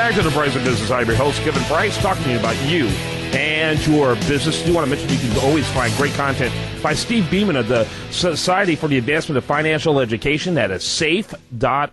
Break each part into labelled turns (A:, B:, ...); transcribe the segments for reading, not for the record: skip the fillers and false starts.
A: back to the Price of Business. I'm your host, Kevin Price, talking to you about you and your business. I do want to mention you can always find great content by Steve Beaman of the Society for the Advancement of Financial Education. That is safe.org.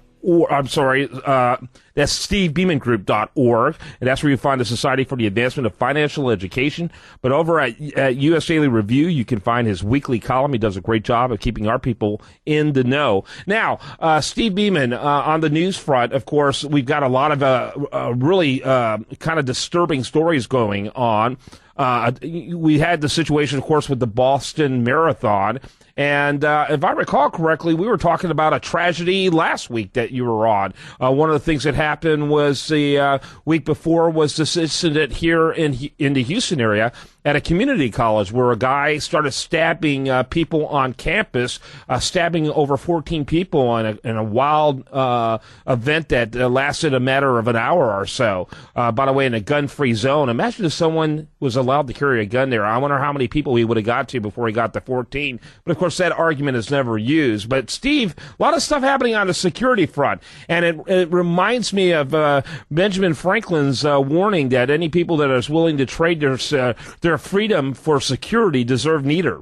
A: That's stevebeamangroup.org, and that's where you find the Society for the Advancement of Financial Education. But over at U.S. Daily Review, you can find his weekly column. He does a great job of keeping our people in the know. Now, Steve Beaman, on the news front, of course, we've got a lot of really kind of disturbing stories going on. We had the situation, of course, with the Boston Marathon. And if I recall correctly, we were talking about a tragedy last week that you were on. One of the things that happened was the week before was this incident here in the Houston area at a community college where a guy started stabbing people on campus, stabbing over 14 people in a wild event that lasted a matter of an hour or so. By the way, in a gun-free zone. Imagine if someone was allowed to carry a gun there. I wonder how many people he would have got to before he got to 14. But, of course, that argument is never used. But, Steve, a lot of stuff happening on the security front. And it reminds me of Benjamin Franklin's warning that any people that are willing to trade their freedom for security deserve neither.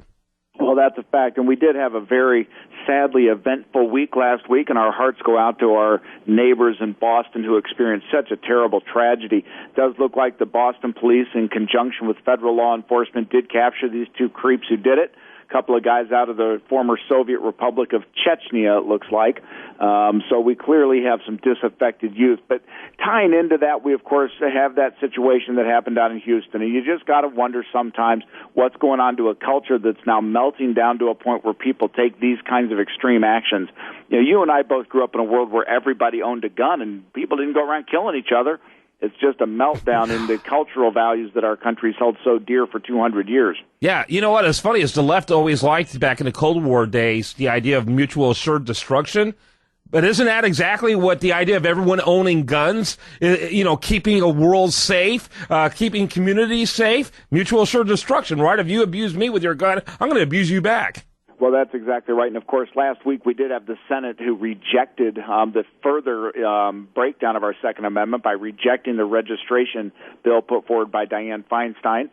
B: Well, that's a fact. And we did have a very sadly eventful week last week, and our hearts go out to our neighbors in Boston who experienced such a terrible tragedy. It does look like the Boston police, in conjunction with federal law enforcement, did capture these two creeps who did it. A couple of guys out of the former Soviet Republic of Chechnya, it looks like. So we clearly have some disaffected youth. But tying into that, we, of course, have that situation that happened down in Houston. And you just got to wonder sometimes what's going on to a culture that's now melting down to a point where people take these kinds of extreme actions. You know, you and I both grew up in a world where everybody owned a gun and people didn't go around killing each other. It's just a meltdown in the cultural values that our country's held so dear for 200 years.
A: Yeah, you know what? It's funny is the left always liked, back in the Cold War days, the idea of mutual assured destruction. But isn't that exactly what the idea of everyone owning guns, keeping a world safe, keeping communities safe, mutual assured destruction, right? If you abuse me with your gun, I'm going to abuse you back.
B: Well, that's exactly right. And, of course, last week we did have the Senate who rejected the further breakdown of our Second Amendment by rejecting the registration bill put forward by Dianne Feinstein.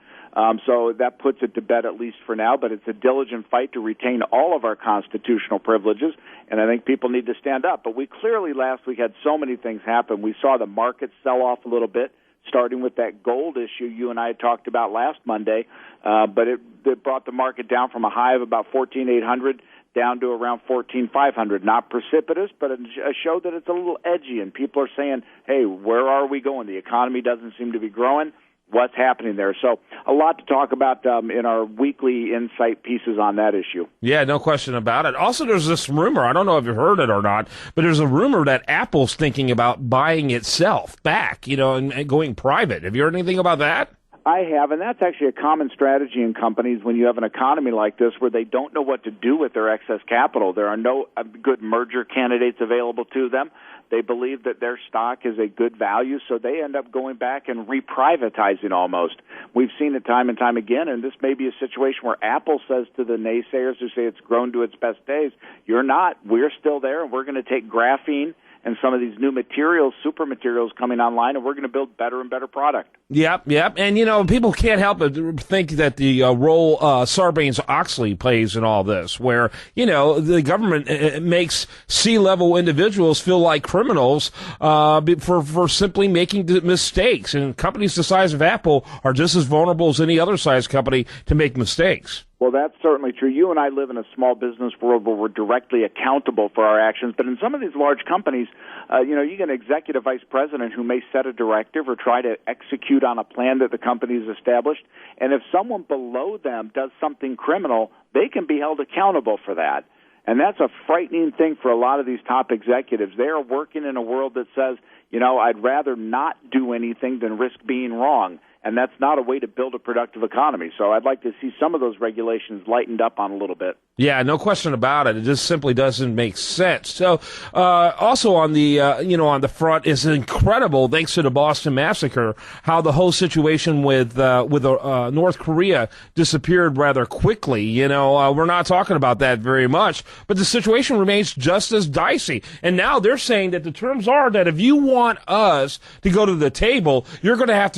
B: So that puts it to bed, at least for now, but it's a diligent fight to retain all of our constitutional privileges, and I think people need to stand up. But we clearly last week had so many things happen. We saw the market sell off a little bit, starting with that gold issue you and I had talked about last Monday, but it brought the market down from a high of about 14,800 down to around 14,500. Not precipitous, but a show that it's a little edgy, and people are saying, hey, where are we going? The economy doesn't seem to be growing. What's happening there? So a lot to talk about in our weekly insight pieces on that issue.
A: Yeah, no question about it. Also, there's this rumor, I don't know if you've heard it or not, but there's a rumor that Apple's thinking about buying itself back, and going private. Have you heard anything about that?
B: I have, and that's actually a common strategy in companies when you have an economy like this where they don't know what to do with their excess capital. There are no good merger candidates available to them. They believe that their stock is a good value, so they end up going back and reprivatizing almost. We've seen it time and time again, and this may be a situation where Apple says to the naysayers who say it's grown to its best days, you're not. We're still there, and we're going to take graphene and some of these new materials, super materials coming online, and we're going to build better and better product.
A: Yep. And, people can't help but think that the role Sarbanes-Oxley plays in all this, where, the government makes C-level individuals feel like criminals for simply making mistakes. And companies the size of Apple are just as vulnerable as any other size company to make mistakes.
B: Well, that's certainly true. You and I live in a small business world where we're directly accountable for our actions. But in some of these large companies, you get an executive vice president who may set a directive or try to execute on a plan that the company has established. And if someone below them does something criminal, they can be held accountable for that. And that's a frightening thing for a lot of these top executives. They are working in a world that says, I'd rather not do anything than risk being wrong. and that's not a way to build a productive economy. So I'd like to see some of those regulations lightened up on a little bit.
A: Yeah, no question about it. It just simply doesn't make sense. So, also on the, on the front is incredible, thanks to the Boston Massacre, how the whole situation with North Korea disappeared rather quickly. We're not talking about that very much, but the situation remains just as dicey. And now they're saying that the terms are that if you want us to go to the table, you're going to have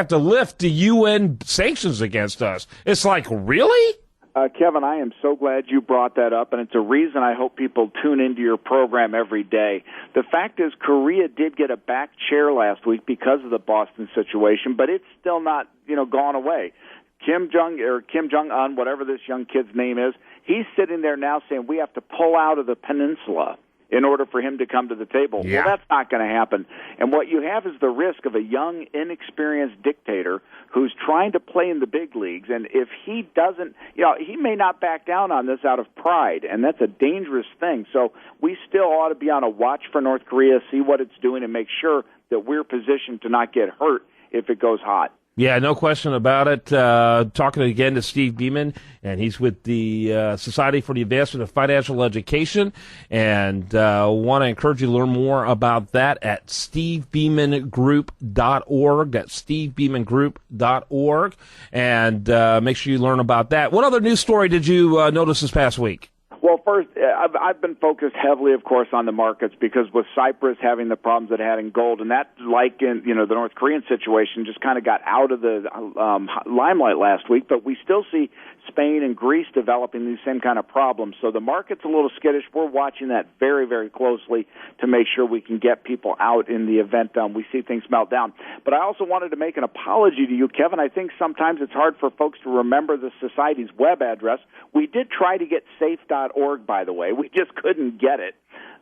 A: to lift the UN sanctions against us. It's like, really?
B: Kevin, I am so glad you brought that up, and it's a reason I hope people tune into your program every day. The fact is, Korea did get a back chair last week because of the Boston situation, but it's still not, gone away. Kim Jong-un, whatever this young kid's name is, he's sitting there now saying we have to pull out of the peninsula in order for him to come to the table.
A: Yeah.
B: Well, that's not going to happen. And what you have is the risk of a young, inexperienced dictator who's trying to play in the big leagues. And if he doesn't, he may not back down on this out of pride, and that's a dangerous thing. So we still ought to be on a watch for North Korea, see what it's doing, and make sure that we're positioned to not get hurt if it goes hot.
A: Yeah, no question about it. Talking again to Steve Beaman, and he's with the Society for the Advancement of Financial Education, and want to encourage you to learn more about that at stevebeamangroup.org. That's stevebeamangroup.org, and make sure you learn about that. What other news story did you notice this past week?
B: Well, first, I've been focused heavily, of course, on the markets because with Cyprus having the problems it had in gold, and that, like in the North Korean situation, just kind of got out of the limelight last week. But we still see Spain and Greece developing these same kind of problems. So the market's a little skittish. We're watching that very, very closely to make sure we can get people out in the event we see things melt down. But I also wanted to make an apology to you, Kevin. I think sometimes it's hard for folks to remember the Society's web address. We did try to get safe.org, by the way. We just couldn't get it.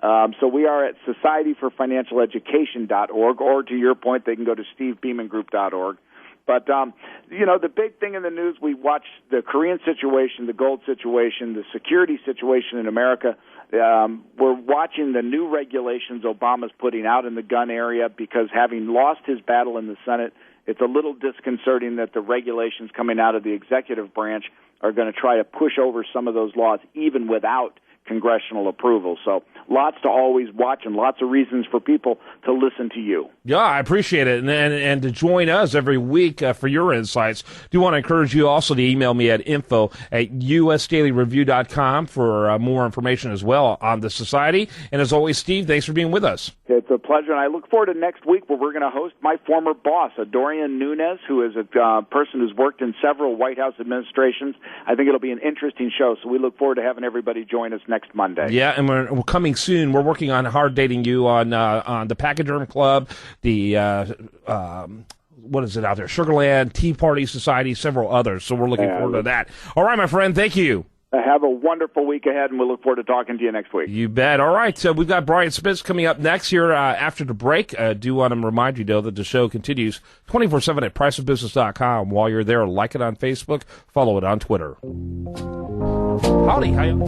B: So we are at societyforfinancialeducation.org, or to your point, they can go to stevebeamangroup.org. But, the big thing in the news, we watched the Korean situation, the gold situation, the security situation in America. We're watching the new regulations Obama's putting out in the gun area because having lost his battle in the Senate, it's a little disconcerting that the regulations coming out of the executive branch are going to try to push over some of those laws even without congressional approval. So lots to always watch and lots of reasons for people to listen to you.
A: Yeah, I appreciate it. And to join us every week for your insights. Do want to encourage you also to email me at info@usdailyreview.com for more information as well on the Society. And as always, Steve, thanks for being with us.
B: It's a pleasure, and I look forward to next week where we're going to host my former boss, Dorian Nunes, who is a person who's worked in several White House administrations. I think it'll be an interesting show, so we look forward to having everybody join us next Monday.
A: Yeah, and we're coming soon. We're working on hard dating you on the Pachyderm Club, the what is it out there? Sugarland, Tea Party Society, several others. So we're looking forward to that. All right, my friend. Thank you.
B: Have a wonderful week ahead, and we'll look forward to talking to you next week.
A: You bet. All right, so we've got Brian Spitz coming up next here after the break. Do want to remind you, though, that the show continues 24/7 at priceofbusiness.com. While you're there, like it on Facebook, follow it on Twitter. Howdy, how you?